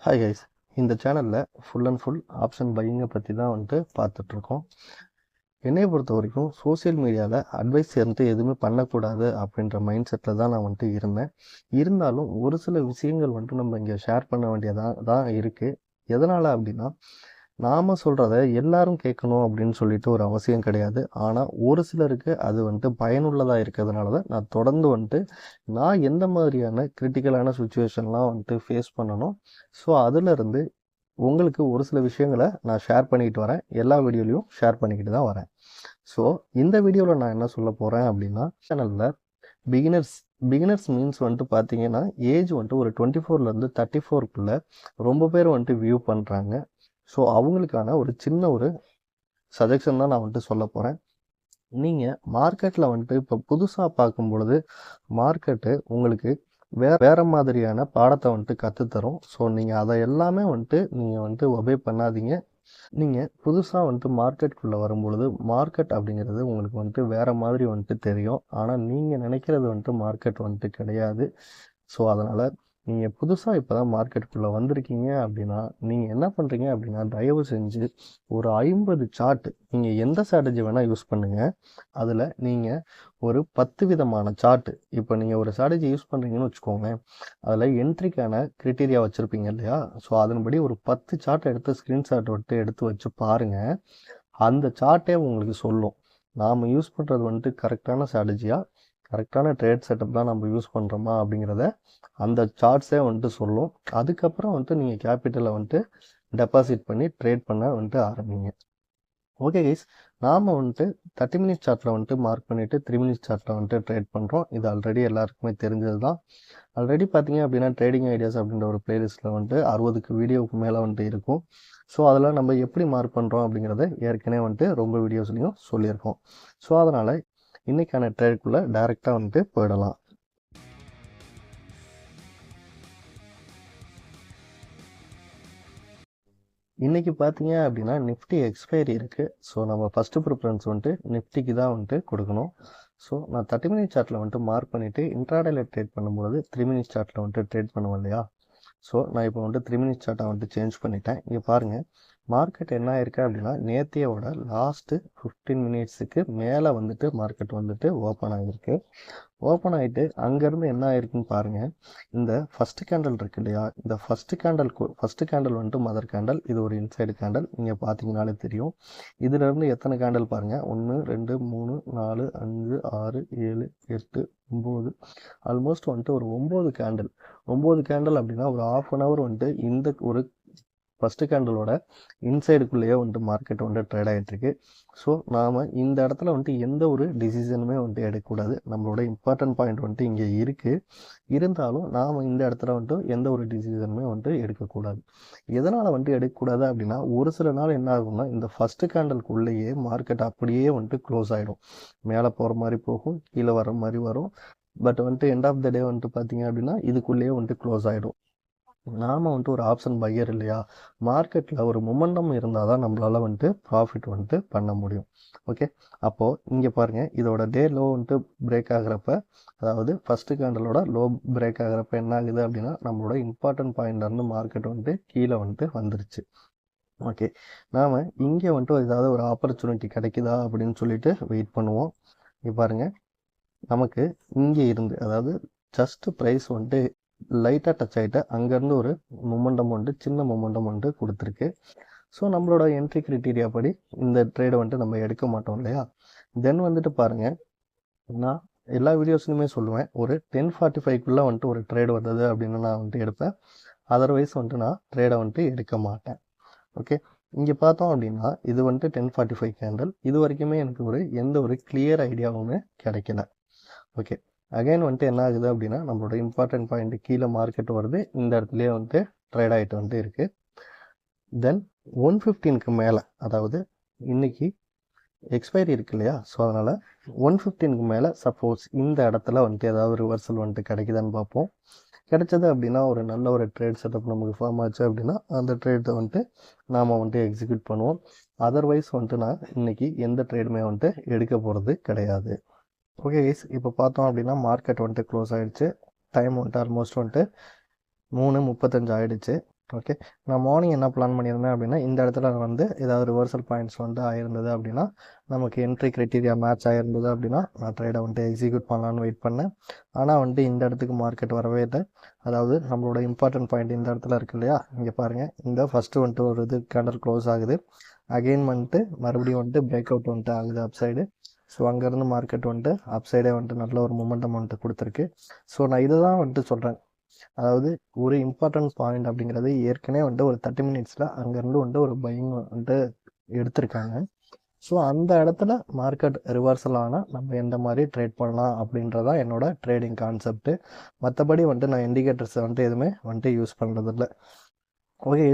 Hi guys, இந்த சேனலில் full and full option பையிங்கை பற்றி தான் பார்த்துட்ருக்கோம். என்னையை பொறுத்த வரைக்கும் சோசியல் மீடியாவில் அட்வைஸ் எதுவுமே பண்ணக்கூடாது அப்படின்ற மைண்ட் செட்டில் தான் நான் இருந்தேன். இருந்தாலும் ஒரு சில விஷயங்கள் நம்ம இங்கே ஷேர் பண்ண வேண்டியதாக தான் இருக்குது. எதனால் அப்படின்னா, நாம் சொல்கிறத எல்லாரும் கேட்கணும் அப்படின்னு சொல்லிட்டு ஒரு அவசியம் கிடையாது. ஆனால் ஒரு சிலருக்கு அது பயனுள்ளதாக இருக்கிறதுனால தான் நான் தொடர்ந்து நான் எந்த மாதிரியான கிரிட்டிக்கலான சுச்சுவேஷன்லாம் ஃபேஸ் பண்ணணும். ஸோ அதிலிருந்து உங்களுக்கு ஒரு சில விஷயங்களை நான் ஷேர் பண்ணிக்கிட்டு வரேன். எல்லா வீடியோலையும் ஷேர் பண்ணிக்கிட்டு தான் வரேன். ஸோ இந்த வீடியோவில் நான் என்ன சொல்ல போகிறேன் அப்படின்னா, சேனலில் பிகினர்ஸ் மீன்ஸ் பார்த்தீங்கன்னா ஏஜ் ஒரு 24லேருந்து 34க்குள்ளே ரொம்ப பேர் வியூ பண்ணுறாங்க. ஸோ அவங்களுக்கான ஒரு சின்ன ஒரு சஜஷன் தான் நான் சொல்ல போகிறேன். நீங்கள் மார்க்கெட்டில் இப்போ புதுசாக பார்க்கும் பொழுது மார்க்கெட்டு உங்களுக்கு வேறு மாதிரியான பாடத்தை கற்றுத்தரும். ஸோ நீங்கள் அதை எல்லாமே நீங்கள் ஒபே பண்ணாதீங்க. நீங்கள் புதுசாக மார்க்கெட்டுக்குள்ளே வரும்பொழுது மார்க்கெட் அப்படிங்கிறது உங்களுக்கு வேறு மாதிரி தெரியும். ஆனால் நீங்கள் நினைக்கிறது மார்க்கெட் கிடையாது. ஸோ அதனால் நீங்கள் புதுசாக இப்போ தான் மார்க்கெட்டுக்குள்ளே வந்திருக்கீங்க அப்படின்னா நீங்கள் என்ன பண்ணுறீங்க அப்படின்னா, தயவு செஞ்சு ஒரு 50 சார்ட் நீங்கள் எந்த ஸ்ட்ராட்டஜி வேணால் யூஸ் பண்ணுங்கள். அதில் நீங்கள் ஒரு 10 விதமான சார்ட்டு, இப்போ நீங்கள் ஒரு ஸ்ட்ராட்டஜி யூஸ் பண்ணுறீங்கன்னு வச்சுக்கோங்க, அதில் என்ட்ரிக்கான க்ரைட்டீரியா வச்சுருப்பீங்க இல்லையா? ஸோ அதன்படி ஒரு 10 சார்ட் எடுத்து ஸ்க்ரீன்ஷாட் எடுத்து வச்சு பாருங்கள். அந்த சார்ட்டே உங்களுக்கு சொல்லும் நாம் யூஸ் பண்ணுறது கரெக்டான ஸ்ட்ராட்டஜியாக, கரெக்டான ட்ரேட் செட்டப் தான் நம்ம யூஸ் பண்ணுறோமா அப்படிங்கிறத அந்த சார்ட்ஸே சொல்லும். அதுக்கப்புறம் நீங்கள் கேபிட்டலை டெபாசிட் பண்ணி ட்ரேட் பண்ண ஆரம்பிங்க. ஓகே கைஸ், நாம் 30 மினிட்ஸ் சார்ட்டில் மார்க் பண்ணிவிட்டு 3 மினிட்ஸ் சார்ட்டில் ட்ரேட் பண்ணுறோம். இது ஆல்ரெடி எல்லாருக்குமே தெரிஞ்சது தான். ஆல்ரெடி பார்த்தீங்க அப்படின்னா ட்ரேடிங் ஐடியாஸ் அப்படின்ற ஒரு பிளேலிஸ்ட்டில் 60க்கு வீடியோவுக்கு மேலே இருக்கும். ஸோ அதில் நம்ம எப்படி மார்க் பண்ணுறோம் அப்படிங்கிறத ஏற்கனவே ரொம்ப வீடியோஸ்லையும் சொல்லியிருக்கோம். ஸோ அதனால் இன்றைக்கான ட்ரேடுக்குள்ளே டைரெக்டாக போயிடலாம். இன்றைக்கி பார்த்தீங்க அப்படின்னா நிஃப்டி எக்ஸ்பைரி இருக்குது. ஸோ நம்ம ஃபஸ்ட்டு ப்ரிஃபரன்ஸ் நிஃப்டிக்கு தான் கொடுக்கணும். ஸோ நான் 30 மினிட்ஸ் சார்ட்டில் மார்க் பண்ணிவிட்டு இன்ட்ராடேல ட்ரேட் பண்ணும்போது 3 மினிட்ஸ் சார்ட்டில் ட்ரேட் பண்ணுவோம் இல்லையா? ஸோ நான் இப்போ 3 மினிட்ஸ் சார்ட்டை சேஞ்ச் பண்ணிட்டேன். இங்கே பாருங்கள், மார்க்கெட் என்ன ஆயிருக்கு அப்படின்னா நேத்தியோட லாஸ்ட்டு 15 மினிட்ஸுக்கு மேலே மார்க்கெட் ஓப்பன் ஆகிருக்கு. ஓப்பன் ஆகிட்டு அங்கேருந்து என்ன ஆயிருக்குன்னு பாருங்கள். இந்த ஃபஸ்ட்டு கேண்டல் இருக்கு இல்லையா? இந்த ஃபஸ்ட்டு கேண்டல் மதர் கேண்டல், இது ஒரு இன்சைடு கேண்டல். நீங்கள் பார்த்தீங்கனாலே தெரியும். இதிலேருந்து எத்தனை கேண்டல் பாருங்கள், 1 2 3 4 5 6 7 8 9, ஆல்மோஸ்ட் ஒரு 9 கேண்டல் அப்படின்னா ஒரு ½ அன் ஹவர் இந்த ஒரு ஃபஸ்ட்டு கேண்டலோட இன்சைடுக்குள்ளேயே மார்க்கெட் ட்ரேட் ஆகிட்டுருக்கு. ஸோ நாம் இந்த இடத்துல எந்த ஒரு டிசிஷனுமே எடுக்கக்கூடாது. நம்மளோட இம்பார்ட்டன்ட் பாயிண்ட் இங்கே இருக்குது. இருந்தாலும் நாம் இந்த இடத்துல எந்த ஒரு டிசிஷனுமே எடுக்கக்கூடாது. எதனால் எடுக்கக்கூடாது அப்படின்னா, ஒரு சில நாள் என்ன ஆகும்னா இந்த ஃபஸ்ட்டு கேண்டலுக்குள்ளேயே மார்க்கெட் அப்படியே க்ளோஸ் ஆகிடும். மேலே போகிற மாதிரி போகும், கீழே வர மாதிரி வரும். பட் எண்ட் ஆஃப் த டே பார்த்தீங்க அப்படின்னா இதுக்குள்ளேயே க்ளோஸ் ஆகிடும். நாம் ஒரு ஆப்ஷன் பையர் இல்லையா? மார்க்கெட்டில் ஒரு மொமெண்டம் இருந்தால் தான் நம்மளால் ப்ராஃபிட் பண்ண முடியும். ஓகே, அப்போது இங்கே பாருங்கள், இதோட டே லோ பிரேக் ஆகிறப்ப, அதாவது ஃபஸ்ட்டு கேண்டலோட லோ பிரேக் ஆகிறப்ப என்ன ஆகுது அப்படின்னா நம்மளோட இம்பார்ட்டன்ட் பாயிண்ட்லேருந்து மார்க்கெட் கீழே வந்துருச்சு. ஓகே, நாம் இங்கே ஏதாவது ஒரு ஆப்பர்ச்சுனிட்டி கிடைக்குதா அப்படின்னு சொல்லிட்டு வெயிட் பண்ணுவோம். இங்கே பாருங்கள், நமக்கு இங்கே இருந்து, அதாவது ஜஸ்ட் ப்ரைஸ் லைட்டாக டச் ஆகிட்டு அங்கேருந்து ஒரு மொமெண்டம் சின்ன மொமெண்டம் கொடுத்துருக்கு. ஸோ நம்மளோட என்ட்ரி க்ரைட்டீரியா படி இந்த ட்ரேடை நம்ம எடுக்க மாட்டோம் இல்லையா? தென் பாருங்கள், நான் எல்லா வீடியோஸ்லையுமே சொல்லுவேன், ஒரு 10:45க்குள்ளே ஒரு ட்ரேடு வந்தது அப்படின்னு நான் எடுப்பேன். அதர்வைஸ் நான் ட்ரேடை எடுக்க மாட்டேன். ஓகே, இங்கே பார்த்தோம் அப்படின்னா இது 10:45 கேண்டல். இது வரைக்குமே எனக்கு எந்த ஒரு கிளியர் ஐடியாவுமே கிடைக்கல. ஓகே, அகைன் என்ன ஆகுது அப்படின்னா நம்மளோட இம்பார்ட்டன்ட் பாயிண்ட் கீழே மார்க்கெட் வருது. இந்த இடத்துலையே ட்ரேட் ஆகிட்டு இருக்குது. தென் 115க்கு மேலே, அதாவது இன்னைக்கு எக்ஸ்பைரி இருக்கு இல்லையா? ஸோ அதனால் 115க்கு மேலே சப்போஸ் இந்த இடத்துல ஏதாவது ரிவர்சல் கிடைக்குதான்னு பார்ப்போம். கிடைச்சது அப்படின்னா ஒரு நல்ல ஒரு ட்ரேட் செட்டப் நமக்கு ஃபார்ம் ஆச்சு அப்படின்னா அந்த ட்ரேட்டை நாம் எக்ஸிக்யூட் பண்ணுவோம். அதர்வைஸ் நான் இன்னைக்கு எந்த ட்ரேடுமே எடுக்க போகிறது கிடையாது. ஓகே கைஸ், இப்போ பார்த்தோம் அப்படின்னா மார்க்கெட் க்ளோஸ் ஆகிடுச்சு. டைம் ஆல்மோஸ்ட் 3:35 ஆகிடுச்சு. ஓகே, நான் மார்னிங் என்ன பிளான் பண்ணியிருந்தேன் அப்படின்னா, இந்த இடத்துல வந்து ஏதாவது ரிவர்சல் பாயிண்ட்ஸ் வந்து ஆயிருந்தது அப்படின்னா, நமக்கு என்ட்ரி கிரைட்டீரியா மேட்ச் ஆயிருந்தது அப்படின்னா, நான் ட்ரேடை வந்துட்டு எக்ஸிக்யூட் பண்ணலான்னு வெயிட் பண்ணேன். ஆனால் வந்துட்டு இந்த இடத்துக்கு மார்க்கெட் வரவே இல்லை. அதாவது நம்மளோட இம்பார்ட்டன்ட் பாயிண்ட் இந்த இடத்துல இருக்கு இல்லையா, இங்கே பாருங்கள், இந்த ஃபஸ்ட்டு வந்துட்டு ஒரு இது கேண்டல் க்ளோஸ் ஆகுது. அகெயின் வந்துட்டு மறுபடியும் வந்துட்டு பிரேக் அவுட் வந்துட்டு ஆகுது அப் சைடு. ஸோ அங்கேருந்து மார்க்கெட் வந்துட்டு அப் சைடே வந்துட்டு நல்ல ஒரு மொமெண்டம் வந்துட்டு கொடுத்துருக்கு. ஸோ நான் இதை தான் வந்துட்டு சொல்கிறேன். அதாவது ஒரு இம்பார்ட்டன்ட் பாயிண்ட் அப்படிங்கிறது ஏற்கனவே வந்துட்டு ஒரு 30 மினிட்ஸில் அங்கேருந்து வந்துட்டு ஒரு பையிங் வந்துட்டு எடுத்திருக்காங்க. ஸோ அந்த இடத்துல மார்க்கெட் ரிவர்சல் ஆனால் நம்ம எந்த மாதிரி ட்ரேட் பண்ணலாம் அப்படின்றதான் என்னோட ட்ரேடிங் கான்செப்ட்டு. மற்றபடி வந்துட்டு நான் இண்டிகேட்டர்ஸை வந்துட்டு எதுவுமே வந்துட்டு யூஸ் பண்ணுறதில்ல. ஓகே,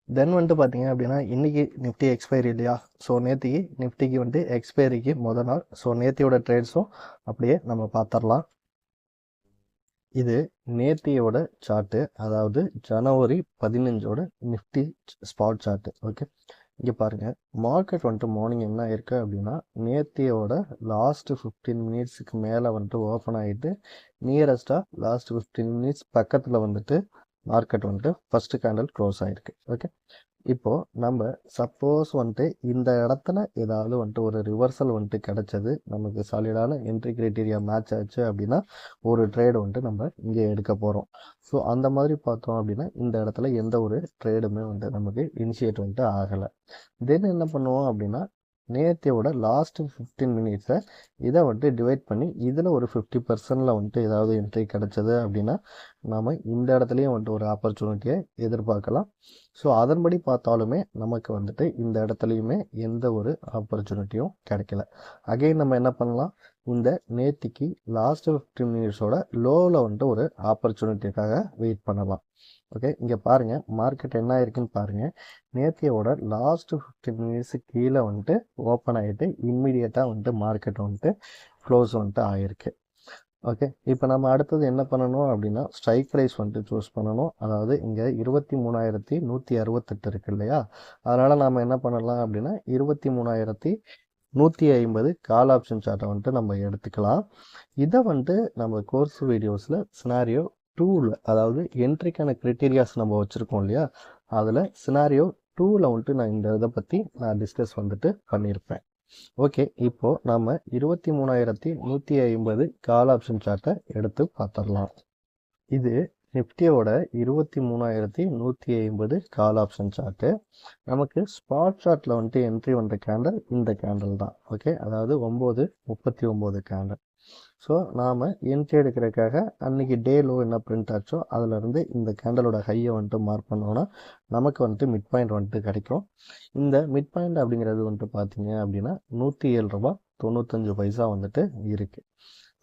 தென் வந்துட்டு பார்த்தீங்க அப்படின்னா இன்றைக்கி நிஃப்டி எக்ஸ்பைரி இல்லையா, ஸோ நேற்றுக்கு நிஃப்டிக்கு வந்துட்டு எக்ஸ்பைரிக்கு முதல் நாள். ஸோ நேத்தியோட ட்ரேட்ஸும் அப்படியே நம்ம பார்த்துடலாம். இது நேத்தியோட சார்ட்டு, அதாவது ஜனவரி 15ஓட நிஃப்டி ஸ்பாட் சார்ட்டு. ஓகே, இங்கே பாருங்கள், மார்க்கெட் வந்துட்டு மார்னிங் என்ன ஆயிருக்கு அப்படின்னா, நேத்தியோட லாஸ்ட்டு 15 மினிட்ஸுக்கு மேலே வந்துட்டு ஓப்பன் ஆகிட்டு நியரஸ்ட்டாக லாஸ்ட் 15 மினிட்ஸ் பக்கத்தில் வந்துட்டு மார்க்கெட் வந்துட்டு ஃபஸ்ட்டு கேண்டல் க்ளோஸ் ஆகிருக்கு. ஓகே, இப்போது நம்ம சப்போஸ் வந்துட்டு இந்த இடத்துல ஏதாவது வந்துட்டு ஒரு ரிவர்சல் வந்துட்டு கிடச்சது, நமக்கு சாலிடான என்ட்ரி கிரைட்டீரியா மேட்ச் ஆச்சு அப்படின்னா ஒரு ட்ரேடு வந்துட்டு நம்ம இங்கே எடுக்க போகிறோம். ஸோ அந்த மாதிரி பார்த்தோம் அப்படின்னா இந்த இடத்துல எந்த ஒரு ட்ரேடுமே வந்துட்டு நமக்கு இனிஷியேட் வந்துட்டு ஆகலை. தென் என்ன பண்ணுவோம் அப்படின்னா, நேத்தியோட லாஸ்ட்டு 15 மினிட்ஸை இதை வந்துட்டு டிவைட் பண்ணி இதில் ஒரு 50%ல் வந்துட்டு ஏதாவது என்ட்ரி கிடச்சது அப்படின்னா நாம் இந்த இடத்துலையும் வந்துட்டு ஒரு ஆப்பர்ச்சுனிட்டியை எதிர்பார்க்கலாம். ஸோ அதன்படி பார்த்தாலுமே நமக்கு வந்துட்டு இந்த இடத்துலையுமே எந்த ஒரு ஆப்பர்ச்சுனிட்டியும் கிடைக்கல. அகைன் நம்ம என்ன பண்ணலாம், இந்த நேத்திக்கு லாஸ்ட்டு 15 மினிட்ஸோட லோவில் வந்துட்டு ஒரு ஆப்பர்ச்சுனிட்டிக்காக வெயிட் பண்ணலாம். ஓகே, இங்கே பாருங்கள், மார்க்கெட் என்ன ஆயிருக்குன்னு பாருங்கள். நேத்தியோட லாஸ்ட்டு 15 மினிட்ஸு கீழே வந்துட்டு ஓப்பன் ஆகிட்டு இம்மிடியேட்டாக வந்துட்டு மார்க்கெட் வந்துட்டு க்ளோஸ் வந்துட்டு ஆகிருக்கு. ஓகே, இப்போ நம்ம அடுத்தது என்ன பண்ணணும் அப்படின்னா, ஸ்ட்ரைக் ப்ரைஸ் வந்துட்டு சூஸ் பண்ணணும். அதாவது இங்கே 23,168 இருக்குது இல்லையா, அதனால் நாம் என்ன பண்ணலாம் அப்படின்னா 23,150 கால் ஆப்ஷன் சார்ட்டை வந்துட்டு நம்ம எடுத்துக்கலாம். இதை வந்துட்டு நம்ம கோர்ஸ் வீடியோஸில் சினாரியோ 2ல், அதாவது என்ட்ரிக்கான க்ரைட்டீரியாஸ் நம்ம வச்சுருக்கோம் இல்லையா, அதில் சினாரியோ 2ல் வந்துட்டு நான் இந்த இதை பற்றி நான் டிஸ்கஸ் வந்துட்டு பண்ணியிருப்பேன். ஓகே, இப்போது நம்ம 23,150 கால் ஆப்ஷன் சார்ட்டை எடுத்து பார்த்துடலாம். இது நிஃப்டியோட 23,150 கால் ஆப்ஷன் சார்ட்டு. நமக்கு ஸ்பாட் சார்ட்டில் வந்துட்டு என்ட்ரி வந்த கேண்டல் இந்த கேண்டல் தான். ஓகே, அதாவது 9:39 கேண்டல். ஸோ நாம் என்ட்ரி எடுக்கிறதுக்காக அன்றைக்கி டே லோ என்ன பிரிண்ட் ஆச்சோ அதிலேருந்து இந்த கேண்டலோட ஹையை வந்துட்டு மார்க் பண்ணோன்னா நமக்கு வந்துட்டு மிட் பாயிண்ட் வந்துட்டு கிடைக்கும். இந்த மிட் பாயிண்ட் அப்படிங்கிறது வந்துட்டு பார்த்தீங்க அப்படின்னா 107.95 வந்துட்டு இருக்குது.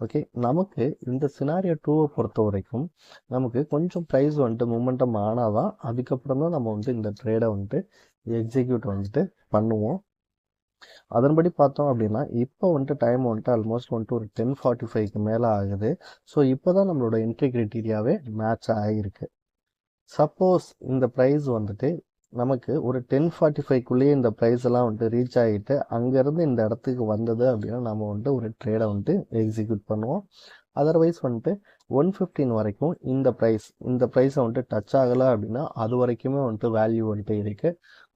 ஓகே, நமக்கு இந்த சினாரியோ 2வை பொறுத்த வரைக்கும் நமக்கு கொஞ்சம் ப்ரைஸ் வந்துட்டு மூமெண்டம் ஆனால் தான் அதுக்கப்புறம் தான் நம்ம வந்துட்டு இந்த ட்ரேடை வந்துட்டு எக்ஸிக்யூட் வந்துட்டு பண்ணுவோம். அதன்படி பார்த்தோம் அப்படின்னா இப்போ வந்துட்டு டைம் வந்துட்டு ஆல்மோஸ்ட் வந்துட்டு ஒரு 10:45க்கு மேலே ஆகுது. ஸோ இப்போ தான் நம்மளோட என்ட்ரி க்ரைட்டீரியாவே மேட்ச் ஆகிருக்கு. சப்போஸ் இந்த ப்ரைஸ் வந்துட்டு நமக்கு ஒரு 10:45க்குள்ளேயே இந்த ப்ரைஸ் எல்லாம் வந்துட்டு ரீச் ஆகிட்டு அங்கேருந்து இந்த இடத்துக்கு வந்தது அப்படின்னா நம்ம வந்துட்டு ஒரு ட்ரேடை வந்துட்டு எக்ஸிக்யூட் பண்ணுவோம். அதர்வைஸ் வந்துட்டு 115 வரைக்கும் இந்த ப்ரைஸை வந்துட்டு டச் ஆகலை அப்படின்னா அது வரைக்குமே வந்துட்டு வேல்யூ வந்துட்டு இருக்குது.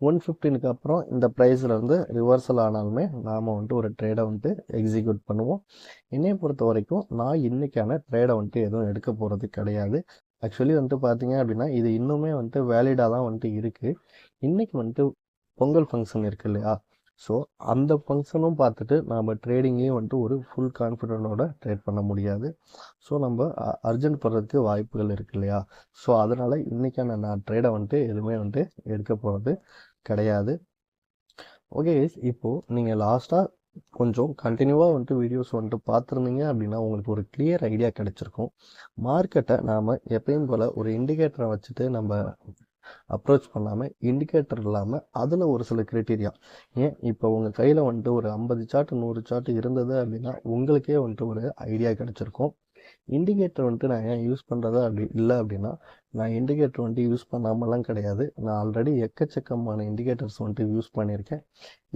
115க்கு அப்புறம் இந்த ப்ரைஸ்லேருந்து ரிவர்சல் ஆனாலுமே நாம் வந்துட்டு ஒரு ட்ரேடை வந்துட்டு எக்ஸிக்யூட் பண்ணுவோம். என்னையை பொறுத்த வரைக்கும் நான் இன்றைக்கான ட்ரேடை வந்துட்டு எதுவும் எடுக்க போகிறது கிடையாது. ஆக்சுவலி வந்துட்டு பார்த்தீங்க அப்படின்னா இது இன்னுமே வந்துட்டு வேலிடாக தான் வந்துட்டு இருக்குது. இன்றைக்கி வந்துட்டு பொங்கல் ஃபங்க்ஷன் இருக்குது இல்லையா, ஸோ அந்த ஃபங்க்ஷனும் பார்த்துட்டு நாம் ட்ரேடிங்லேயும் வந்துட்டு ஒரு ஃபுல் கான்ஃபிடென்ட்டோட ட்ரேட் பண்ண முடியாது. ஸோ நம்ம அர்ஜென்ட் பண்ணுறதுக்கு வாய்ப்புகள் இருக்குது இல்லையா, ஸோ அதனால் இன்றைக்கான நான் ட்ரேடை வந்துட்டு எதுவுமே வந்துட்டு எடுக்க போகிறது கிடையாது. ஓகே, இப்போது நீங்கள் லாஸ்ட்டாக கொஞ்சம் கண்டினியூவாக வந்துட்டு வீடியோஸ் வந்துட்டு பார்த்துருந்தீங்க அப்படின்னா உங்களுக்கு ஒரு கிளியர் ஐடியா கிடச்சிருக்கும். மார்க்கெட்டை நாம் எப்பயும் போல் ஒரு இண்டிகேட்டரை வச்சுட்டு நம்ம அப்ரோச் பண்ணாமல், இண்டிகேட்டர் இல்லாமல் அதில் ஒரு சில க்ரைட்டீரியா, ஏன் இப்போ உங்கள் கையில் வந்துட்டு ஒரு 50 சார்ட் 100 சார்ட் இருந்தது அப்படின்னா உங்களுக்கே வந்துட்டு ஒரு ஐடியா கிடச்சிருக்கும். இண்டிகேட்டர் வந்துட்டு நான் ஏன் யூஸ் பண்ணுறதா அப்படி இல்லை அப்படின்னா, நான் இண்டிகேட்டர் வந்துட்டு யூஸ் பண்ணாமலாம் கிடையாது. நான் ஆல்ரெடி எக்கச்சக்கமான இண்டிகேட்டர்ஸ் வந்துட்டு யூஸ் பண்ணியிருக்கேன்.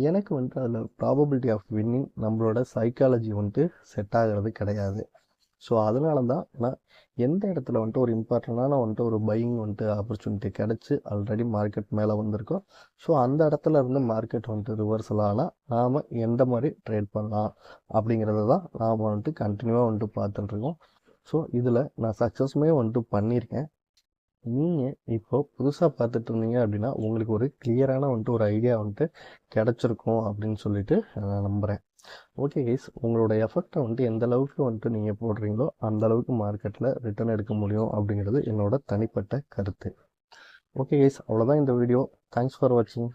எனக்கு வந்துட்டு அதில் ப்ராபபிலிட்டி ஆஃப் வின்னிங் நம்மளோட சைக்காலஜி வந்துட்டு செட் ஆகிறது கிடையாது. ஸோ அதனால தான் நான் எந்த இடத்துல வந்துட்டு ஒரு இம்பார்ட்டண்டான வந்துட்டு ஒரு பையிங் வந்துட்டு ஆப்பர்ச்சுனிட்டி கிடச்சி ஆல்ரெடி மார்க்கெட் மேலே வந்திருக்கோம். ஸோ அந்த இடத்துல இருந்து மார்க்கெட் வந்துட்டு ரிவர்சல் ஆனால் நாம் எந்த மாதிரி ட்ரேட் பண்ணலாம் அப்படிங்கிறத தான் நாம் வந்துட்டு கண்டினியூவாக வந்துட்டு பார்த்துட்ருக்கோம். ஸோ இதில் நான் சக்ஸஸுமே வந்துட்டு பண்ணியிருக்கேன். நீங்கள் இப்போ புதுசாக பார்த்துட்டு இருந்தீங்க அப்படின்னா உங்களுக்கு ஒரு கிளியரான வந்துட்டு ஒரு ஐடியா வந்துட்டு கிடச்சிருக்கும் அப்படின்னு சொல்லிட்டு நான் நம்புகிறேன். ஓகே கைஸ், உங்களோட எஃபெக்டை வந்துட்டு எந்த அளவுக்கு வந்துட்டு நீங்கள் போடுறீங்களோ அந்த அளவுக்கு மார்க்கெட்டில் ரிட்டர்ன் எடுக்க முடியும் அப்படிங்கிறது என்னோட தனிப்பட்ட கருத்து. ஓகே கைஸ், அவ்வளோதான் இந்த வீடியோ. தேங்க்ஸ் ஃபார் வாட்சிங்.